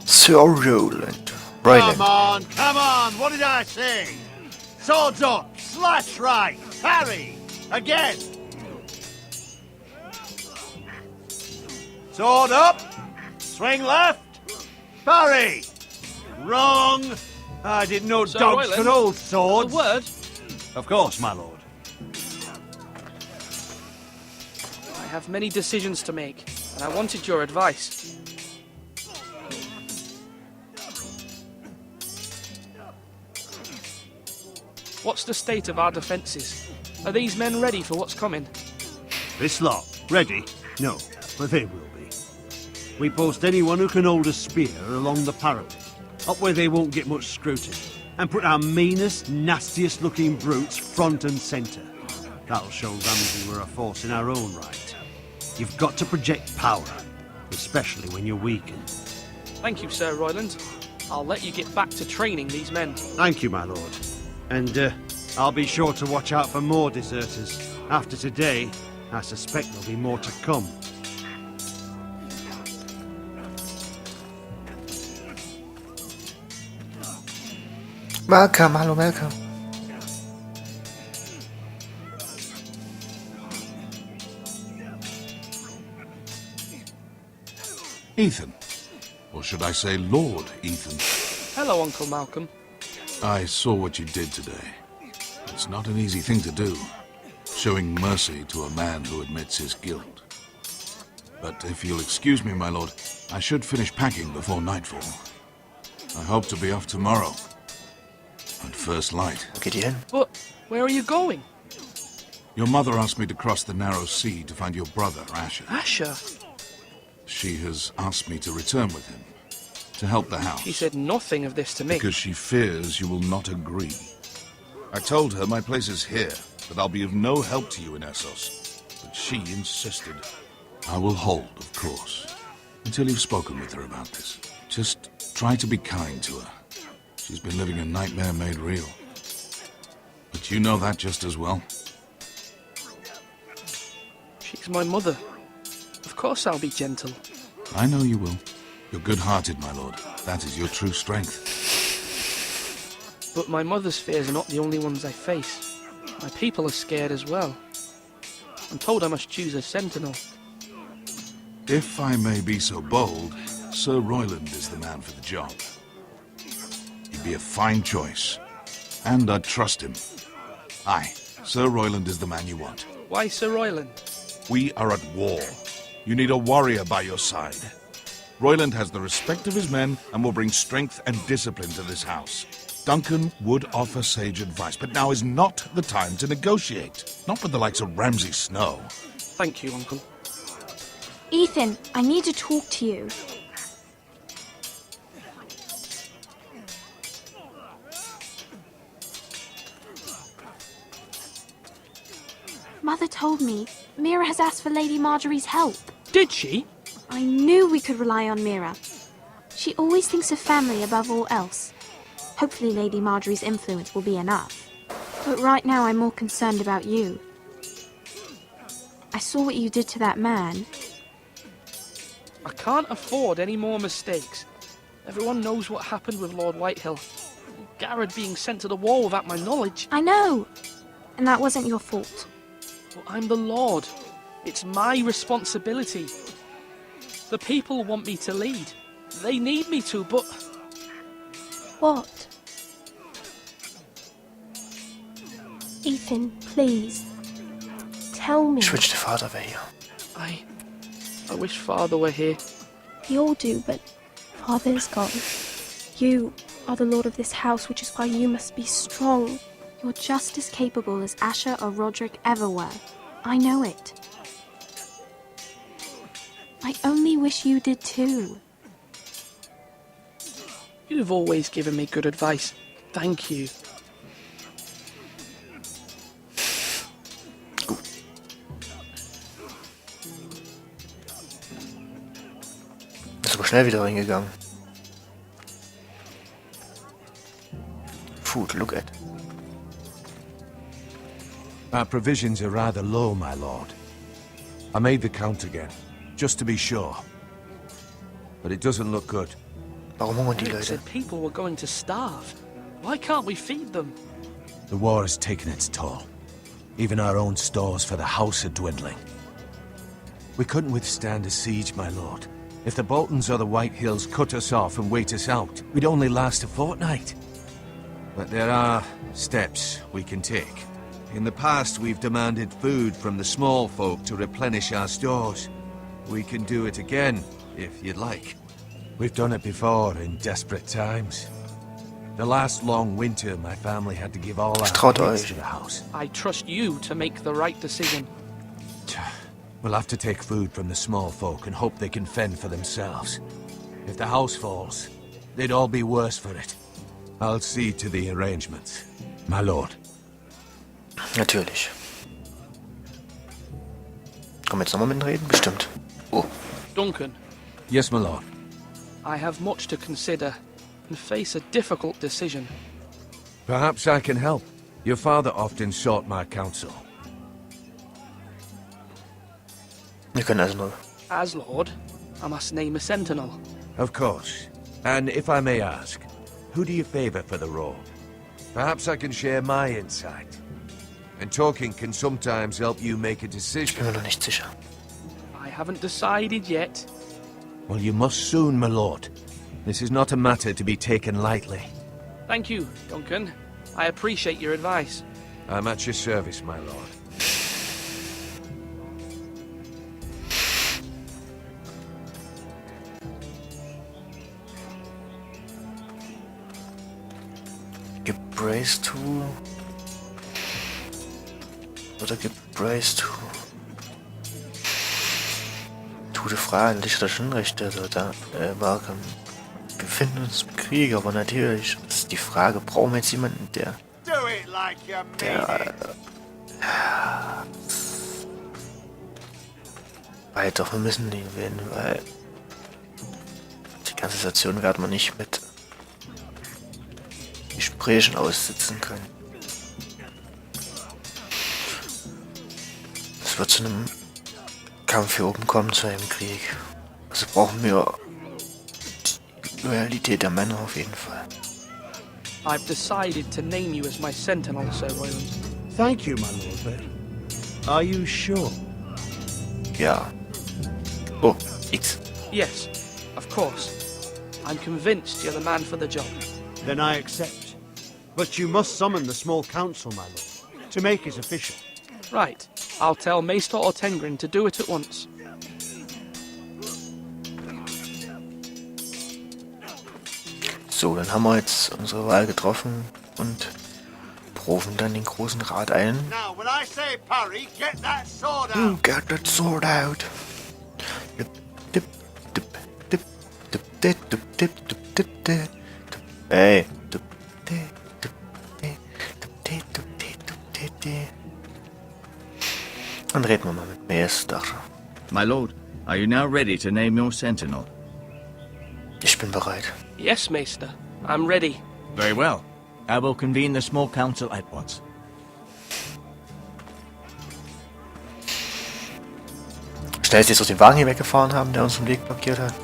Sir Roland. Come on, what did I say? Swords up, slash right, parry, again. Sword up, swing left, parry. Wrong. I didn't know Sir dogs Royland, could hold swords. A word? Of course, my lord. I have many decisions to make, and I wanted your advice. What's the state of our defences? Are these men ready for what's coming? This lot, ready? No, but they will be. We post anyone who can hold a spear along the parapet, up where they won't get much scrutiny, and put our meanest, nastiest looking brutes front and centre. That'll show Ramsay we're a force in our own right. You've got to project power, especially when you're weakened. Thank you, Sir Royland. I'll let you get back to training these men. Thank you, my lord. And I'll be sure to watch out for more deserters. After today, I suspect there'll be more to come. Welcome, hallo, welcome. Ethan. Or should I say Lord Ethan? Hello, Uncle Malcolm. I saw what you did today. It's not an easy thing to do, showing mercy to a man who admits his guilt. But if you'll excuse me, my lord, I should finish packing before nightfall. I hope to be off tomorrow. At first light. Geht ihr hin? But where are you going? Your mother asked me to cross the narrow sea to find your brother, Asher. Asher? She has asked me to return with him, to help the house. She said nothing of this to me. Because she fears you will not agree. I told her my place is here, that I'll be of no help to you in Essos. But she insisted. I will hold, of course, until you've spoken with her about this. Just try to be kind to her. She's been living a nightmare made real. But you know that just as well. She's my mother. Of course I'll be gentle. I know you will. You're good-hearted, my lord. That is your true strength. But my mother's fears are not the only ones I face. My people are scared as well. I'm told I must choose a sentinel. If I may be so bold, Sir Royland is the man for the job. He'd be a fine choice. And I'd trust him. Aye, Sir Royland is the man you want. Why Sir Royland? We are at war. You need a warrior by your side. Royland has the respect of his men and will bring strength and discipline to this house. Duncan would offer sage advice, but now is not the time to negotiate. Not with the likes of Ramsay Snow. Thank you, Uncle. Ethan, I need to talk to you. Mother told me Mira has asked for Lady Marjorie's help. Did she? I knew we could rely on Mira. She always thinks of family above all else. Hopefully Lady Marjorie's influence will be enough. But right now I'm more concerned about you. I saw what you did to that man. I can't afford any more mistakes. Everyone knows what happened with Lord Whitehill. Garrett being sent to the wall without my knowledge. I know. And that wasn't your fault. Well, I'm the Lord. It's my responsibility. The people want me to lead. They need me to, but... What? Ethan, please. Tell me. Ich wünschte, Vater wäre hier. I wish Father were here. We all do, but Father is gone. You are the lord of this house, which is why you must be strong. You're just as capable as Asher or Roderick ever were. I know it. I only wish you did too. You've always given me good advice. Thank you. Ist aber schnell wieder reingegangen. Food, look at. Our provisions are rather low, my lord. I made the count again. just to be sure. But it doesn't look good. Warum hungern die Eric Leute? said people were going to starve. Why can't we feed them? The war has taken its toll. Even our own stores for the house are dwindling. We couldn't withstand a siege, my lord. If the Boltons or the White Hills cut us off and wait us out, we'd only last a fortnight. But there are steps we can take. In the past, we've demanded food from the small folk to replenish our stores. We can do it again, if you'd like. We've done it before in desperate times. The last long winter, my family had to give all our Traut goods euch. to the house. I trust you to make the right decision. We'll have to take food from the small folk and hope they can fend for themselves. If the house falls, they'd all be worse for it. I'll see to the arrangements, my lord. Natürlich. Komm, jetzt nochmal mitreden? Bestimmt. Oh, Duncan, Yes, my lord. I have much to consider and face a difficult decision. Perhaps I can help. Your father often sought my counsel. wir können also nur... As Lord, I must name a sentinel. Of course. And if I may ask, who do you favor for the role? Perhaps I can share my insight. And talking can sometimes help you make a Ich bin decision. mir noch nicht sicher. I haven't decided yet. Well, you must soon, my lord. This is not a matter to be taken lightly. Thank you, Duncan. I appreciate your advice. I'm at your service, my lord. Gib Brace to... Oder gib Brace to... Gute Frage, ich hatte schon recht, also da war... Wir befinden uns im Krieg, aber natürlich ist die Frage, brauchen wir jetzt jemanden, der... Do it like you der... weiter vermissen werden, weil... Die ganze Situation werden wir nicht mit... Gesprächen aussitzen können. Es wird zu einem Kampf hier oben kommen, zu einem Krieg. Also brauchen wir die Loyalität der Männer auf jeden Fall. I've decided to name you as my sentinel, Sir Royland. Thank you, my lord, but are you sure? Ja. Oh, X. Yes, of course. I'm convinced you're the man for the job. Then I accept. But you must summon the small council, my lord, to make it official. Right. I'll tell Maester Ortengrin to do it at once. So, dann haben wir jetzt unsere Wahl getroffen und berufen dann den großen Rat ein. Now, when I say parry, get that sword out. Get that sword out. Dip, dip, dip, dip, dip, dip, dip, dip, dip, dip, dip. Ey. Dip, dip, dip, dip, dip, dip, dip, dip, dip. Dann reden wir mal mit Meister. My lord, are you now ready to name your sentinel? Ich bin bereit. Yes, Maester. I'm ready. Very well. I will convene the small council at once. Schnell ist jetzt aus dem Wagen hier weggefahren haben, der uns den Weg blockiert hat.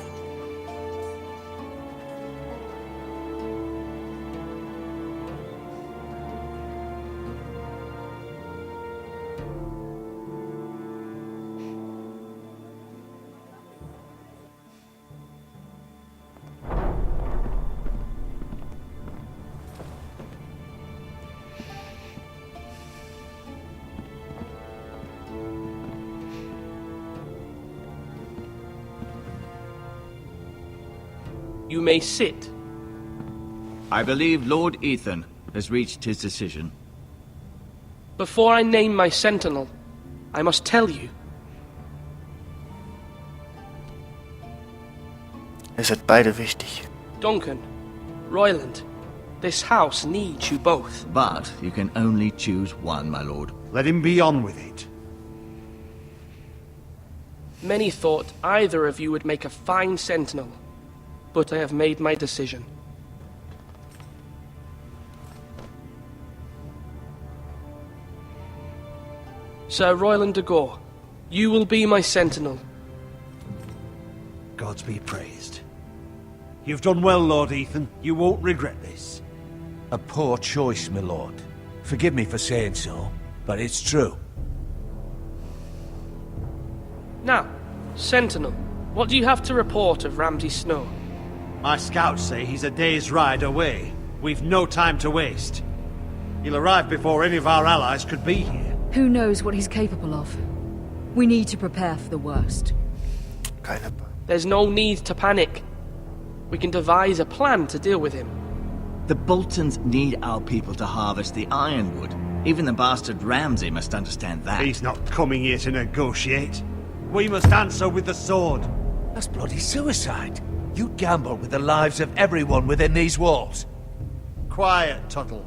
You may sit. I believe Lord Ethan has reached his decision. Before I name my sentinel, I must tell you. Ihr seid beide wichtig. Duncan, Royland, this house needs you both. But you can only choose one, my lord. Let him be on with it. Many thought either of you would make a fine sentinel, but I have made my decision. Sir Royland de Gore, you will be my sentinel. gods be praised. You've done well, Lord Ethan. You won't regret this. A poor choice, my lord. Forgive me for saying so, but it's true. Now, Sentinel, what do you have to report of Ramsay Snow? My scouts say he's a day's ride away. We've no time to waste. He'll arrive before any of our allies could be here. Who knows what he's capable of? We need to prepare for the worst. Keine There's no need to panic. We can devise a plan to deal with him. The Boltons need our people to harvest the ironwood. Even the bastard Ramsay must understand that. He's not coming here to negotiate. We must answer with the sword. That's bloody suicide. You'd gamble with the lives of everyone within these walls. Quiet, Tuttle.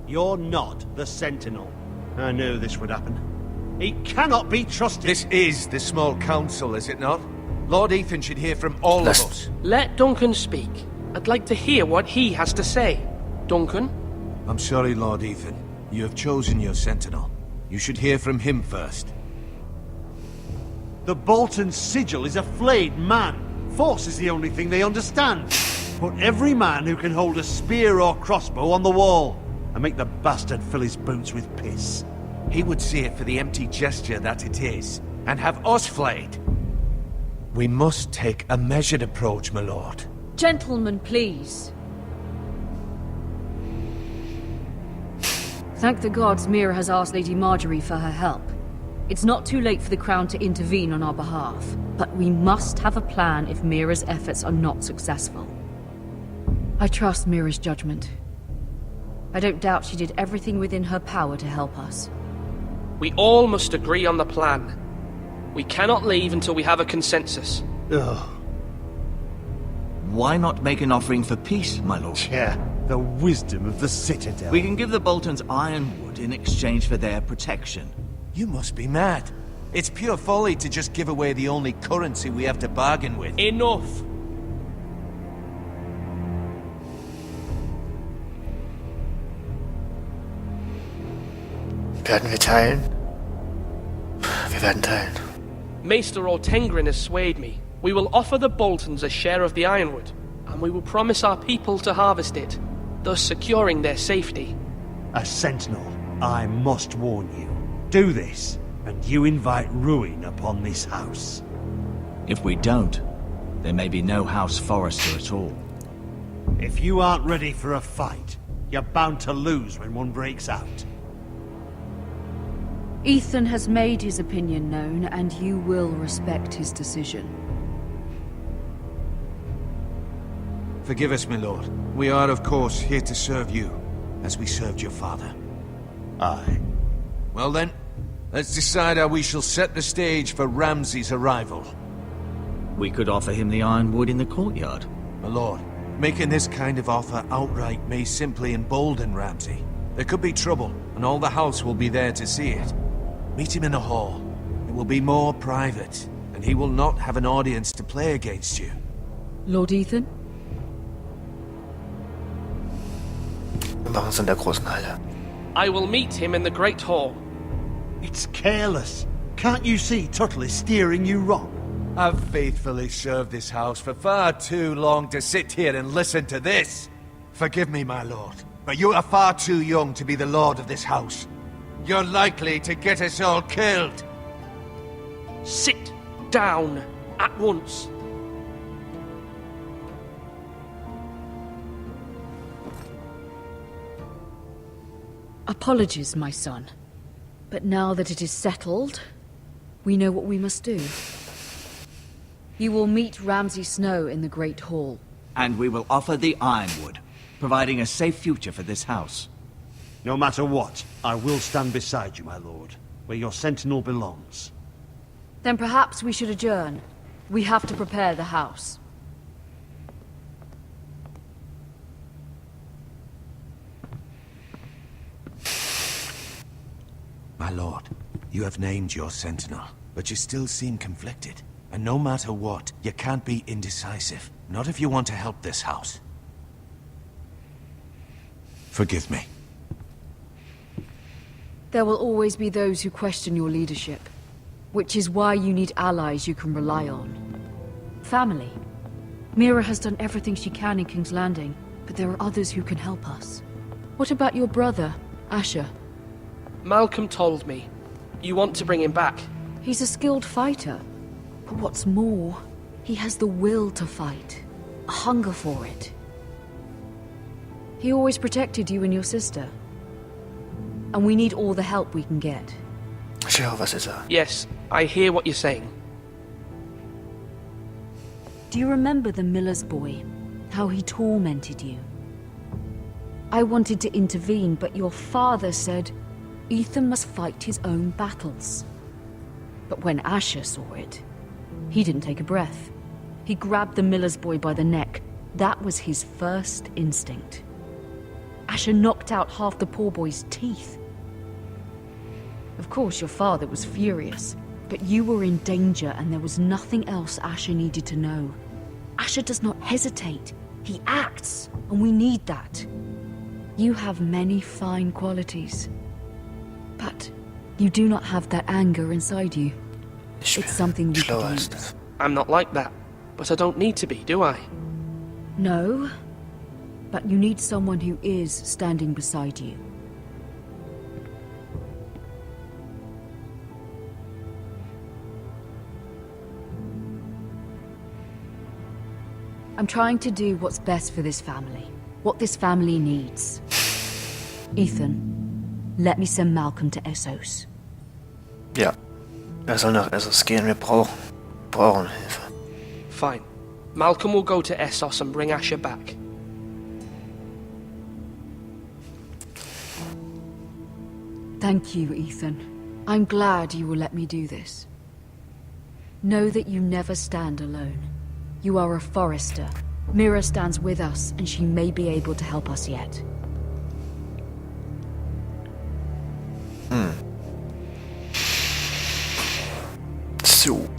You're not the Sentinel. I knew this would happen. He cannot be trusted. This is the small council, is it not? Lord Ethan should hear from all of us. Let Duncan speak. I'd like to hear what he has to say. Duncan? I'm sorry, Lord Ethan. You have chosen your sentinel. You should hear from him first. The Bolton sigil is a flayed man. Force is the only thing they understand. Put every man who can hold a spear or crossbow on the wall, and make the bastard fill his boots with piss. He would see it for the empty gesture that it is, and have us flayed. We must take a measured approach, my lord. Gentlemen, please. Thank the gods Mira has asked Lady Marjorie for her help. It's not too late for the Crown to intervene on our behalf, but we must have a plan if Mira's efforts are not successful. I trust Mira's judgment. I don't doubt she did everything within her power to help us. We all must agree on the plan. We cannot leave until we have a consensus. Ugh. Why not make an offering for peace, my lord? Yeah, the wisdom of the Citadel. We can give the Boltons ironwood in exchange for their protection. You must be mad. It's pure folly to just give away the only currency we have to bargain with. Enough! Werden wir teilen? Wir werden teilen. Maester Ortengrin has swayed me. We will offer the Boltons a share of the ironwood, and we will promise our people to harvest it, thus securing their safety. As Sentinel, I must warn you. Do this, and you invite ruin upon this house. If we don't, there may be no House Forrester at all. If you aren't ready for a fight, you're bound to lose when one breaks out. Ethan has made his opinion known, and you will respect his decision. Forgive us, my lord. We are, of course, here to serve you, as we served your father. Aye. Well then, let's decide how we shall set the stage for Ramsay's arrival. We could offer him the ironwood in the courtyard. My lord, making this kind of offer outright may simply embolden Ramsay. There could be trouble, and all the house will be there to see it. Meet him in the hall. It will be more private, and he will not have an audience to play against you. Lord Ethan? Wir machen es in der großen Halle. I will meet him in the Great Hall. It's careless. Can't you see Tuttle is steering you wrong? I've faithfully served this house for far too long to sit here and listen to this. Forgive me, my lord, but you are far too young to be the lord of this house. You're likely to get us all killed. Sit down at once. Apologies, my son. But now that it is settled, we know what we must do. You will meet Ramsay Snow in the Great Hall. And we will offer the ironwood, providing a safe future for this house. No matter what, I will stand beside you, my lord, where your sentinel belongs. Then perhaps we should adjourn. We have to prepare the house. My lord, you have named your sentinel, but you still seem conflicted. And no matter what, you can't be indecisive. Not if you want to help this house. Forgive me. There will always be those who question your leadership, which is why you need allies you can rely on. Family. Mira has done everything she can in King's Landing, but there are others who can help us. What about your brother, Asher? Malcolm told me. You want to bring him back? He's a skilled fighter. But what's more, he has the will to fight. A hunger for it. He always protected you and your sister. And we need all the help we can get. Ich höre, was er sagt. Yes, I hear what you're saying. Do you remember the miller's boy? How he tormented you? I wanted to intervene, but your father said Ethan must fight his own battles. But when Asher saw it, he didn't take a breath. He grabbed the miller's boy by the neck. That was his first instinct. Asher knocked out half the poor boy's teeth. Of course, your father was furious, but you were in danger and there was nothing else Asher needed to know. Asher does not hesitate. He acts, and we need that. You have many fine qualities, but you do not have that anger inside you. It's something we could use. I'm not like that, but I don't need to be, do I? No, but you need someone who is standing beside you. I'm trying to do what's best for this family. What this family needs. Ethan, let me send Malcolm to Essos. Ja. Soll nach Essos gehen. Wir brauchen Hilfe. Fine. Malcolm will go to Essos and bring Asher back. Thank you, Ethan. I'm glad you will let me do this. Know that you never stand alone. You are a Forester. Mira stands with us, and she may be able to help us yet. So.